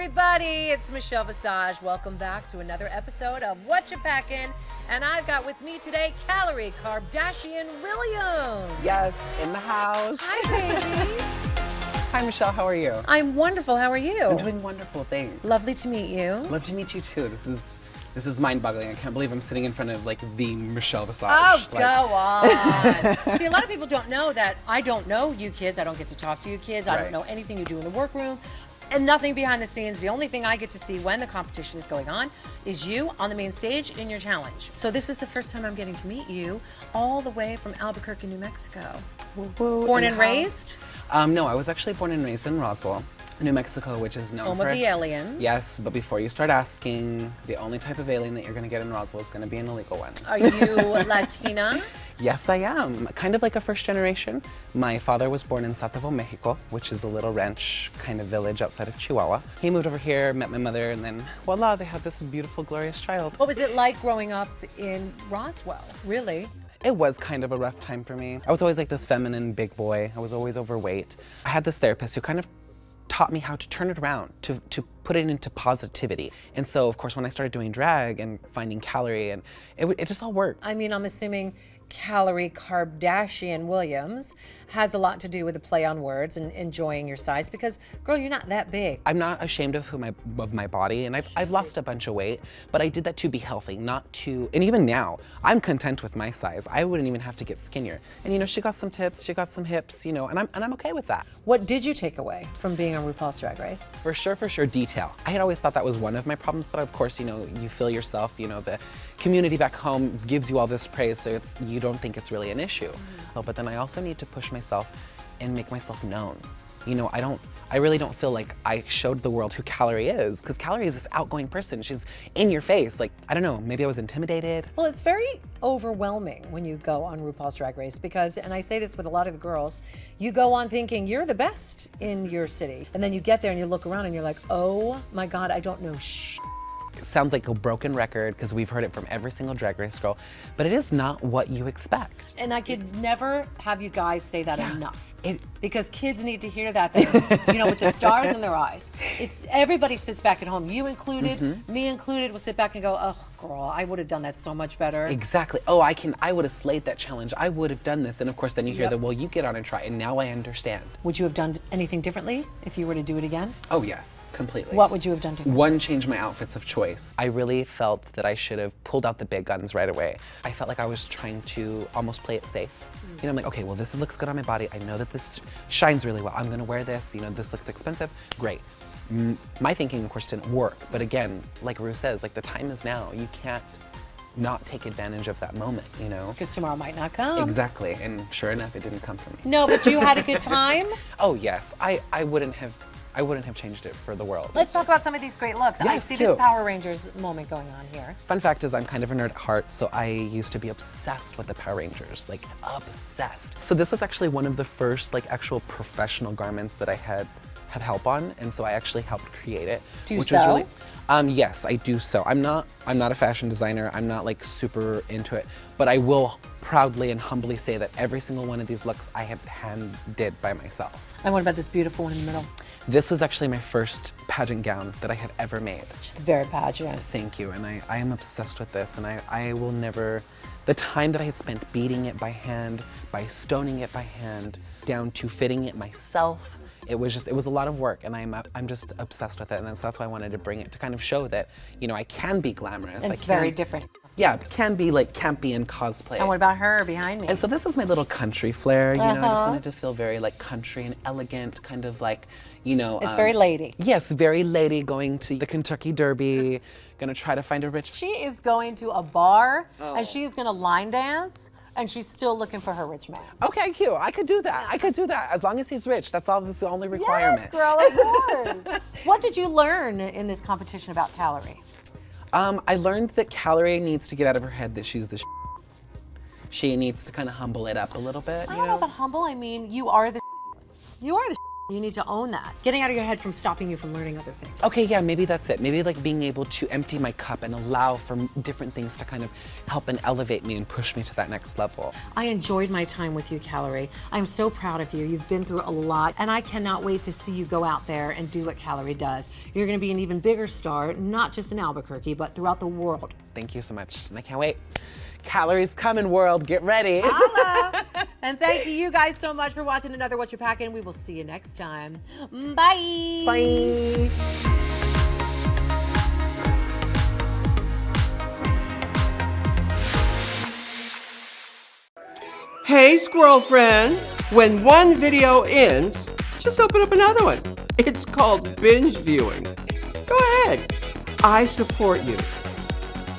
everybody, it's Michelle Visage. Welcome back to another episode of Whatcha Packin, and I've got with me today Kalorie Karbdashian Williams. Yes, in the house. Hi, baby. Hi, Michelle. How are you? I'm wonderful. How are you? I'm doing wonderful. Thanks. Lovely to meet you. Love to meet you too. This is mind-boggling. I can't believe I'm sitting in front of like the Michelle Visage. Oh, go on. See, a lot of people don't know that I don't know you kids. I don't get to talk to you kids. I don't know anything you do in the workroom. And nothing behind the scenes. The only thing I get to see when the competition is going on is you on the main stage in your challenge. So this is the first time I'm getting to meet you all the way from Albuquerque, New Mexico. Woo-woo, Born and raised? No, I was actually born and raised in Roswell, New Mexico, which is known Home for... of the alien. Yes, but before you start asking, the only type of alien that you're going to get in Roswell is going to be an illegal one. Are you Latina? Yes, I am. Kind of like a first generation. My father was born in Sativo, Mexico, which is a little ranch kind of village outside of Chihuahua. He moved over here, met my mother, and then voila, they had this beautiful, glorious child. What was it like growing up in Roswell, really? It was kind of a rough time for me. I was always like this feminine big boy. I was always overweight. I had this therapist who kind of taught me how to turn it around, to put it into positivity. And so, of course, when I started doing drag and finding Kalorie, and it just all worked. I mean, I'm assuming Kalorie Karbdashian Williams has a lot to do with the play on words and enjoying your size because, girl, you're not that big. I'm not ashamed of my body, and I've lost a bunch of weight, but I did that to be healthy, not to, and even now, I'm content with my size. I wouldn't even have to get skinnier. And you know, she got some tits, she got some hips, you know, and I'm okay with that. What did you take away from being on RuPaul's Drag Race? For sure, detail. I had always thought that was one of my problems, but of course, you know, you feel yourself, you know, the community back home gives you all this praise, so you don't think it's really an issue. But then I also need to push myself and make myself known. You know, I really don't feel like I showed the world who Kalorie is, because Kalorie is this outgoing person. She's in your face. Like, I don't know, maybe I was intimidated. Well, it's very overwhelming when you go on RuPaul's Drag Race because, and I say this with a lot of the girls, you go on thinking you're the best in your city. And then you get there and you look around and you're like, oh my God, I don't know shit. It sounds like a broken record because we've heard it from every single Drag Race girl, but it is not what you expect. And I could never have you guys say that enough. Because kids need to hear that, you know, with the stars in their eyes. It's everybody sits back at home, you included, me included, will sit back and go, oh, girl, I would have done that so much better. Exactly. Oh, I would have slayed that challenge. I would have done this. And of course, then you hear that, well, you get on and try, and now I understand. Would you have done anything differently if you were to do it again? Oh, yes, completely. What would you have done differently? One, change my outfits of choice. I really felt that I should have pulled out the big guns right away. I felt like I was trying to almost play it safe. You know, I'm like, okay, well, this looks good on my body. I know that this shines really well. I'm gonna wear this, you know, this looks expensive. Great. My thinking, of course, didn't work. But again, like Ru says, like the time is now. You can't not take advantage of that moment, you know? Because tomorrow might not come. Exactly, and sure enough, it didn't come for me. No, but you had a good time? Oh, yes. I wouldn't have changed it for the world. Let's talk about some of these great looks. Yes, I see this Power Rangers moment going on here. Fun fact is I'm kind of a nerd at heart, so I used to be obsessed with the Power Rangers, like obsessed. So this was actually one of the first like actual professional garments that I had help on, and so I actually helped create it. Do you which sew? Was really, yes, I do sew. I'm not a fashion designer. I'm not like super into it, but I will proudly and humbly say that every single one of these looks I have hand did by myself. And what about this beautiful one in the middle? This was actually my first pageant gown that I had ever made. She's very pageant. Thank you, and I am obsessed with this, and I will never, the time that I had spent beating it by hand, by stoning it by hand, down to fitting it myself, it was a lot of work, and I'm just obsessed with it, and that's why I wanted to bring it, to kind of show that, you know, I can be glamorous. It's very different. Yeah, it can be like campy and cosplay. And what about her behind me? And so this is my little country flair, you know, I just wanted to feel very like country and elegant, kind of like, you know. It's very lady. Yes, very lady, going to the Kentucky Derby, gonna try to find a rich. She is going to a bar and she's gonna line dance and she's still looking for her rich man. Okay, cute, I could do that. I could do that, as long as he's rich. That's the only requirement. Yes, girl, of course. What did you learn in this competition about Kalorie? I learned that Kalorie needs to get out of her head that she's the She needs to kind of humble it up a little bit, I don't know about humble. I mean, you are the You need to own that. Getting out of your head from stopping you from learning other things. Okay, yeah, maybe that's it. Maybe like being able to empty my cup and allow for different things to kind of help and elevate me and push me to that next level. I enjoyed my time with you, Kalorie. I'm so proud of you. You've been through a lot, and I cannot wait to see you go out there and do what Kalorie does. You're gonna be an even bigger star, not just in Albuquerque, but throughout the world. Thank you so much, and I can't wait. Kalorie's coming, world. Get ready. Holla. And thank you guys so much for watching another Whatcha Packin. We will see you next time. Bye. Bye. Hey, squirrel friend. When one video ends, just open up another one. It's called binge viewing. Go ahead. I support you.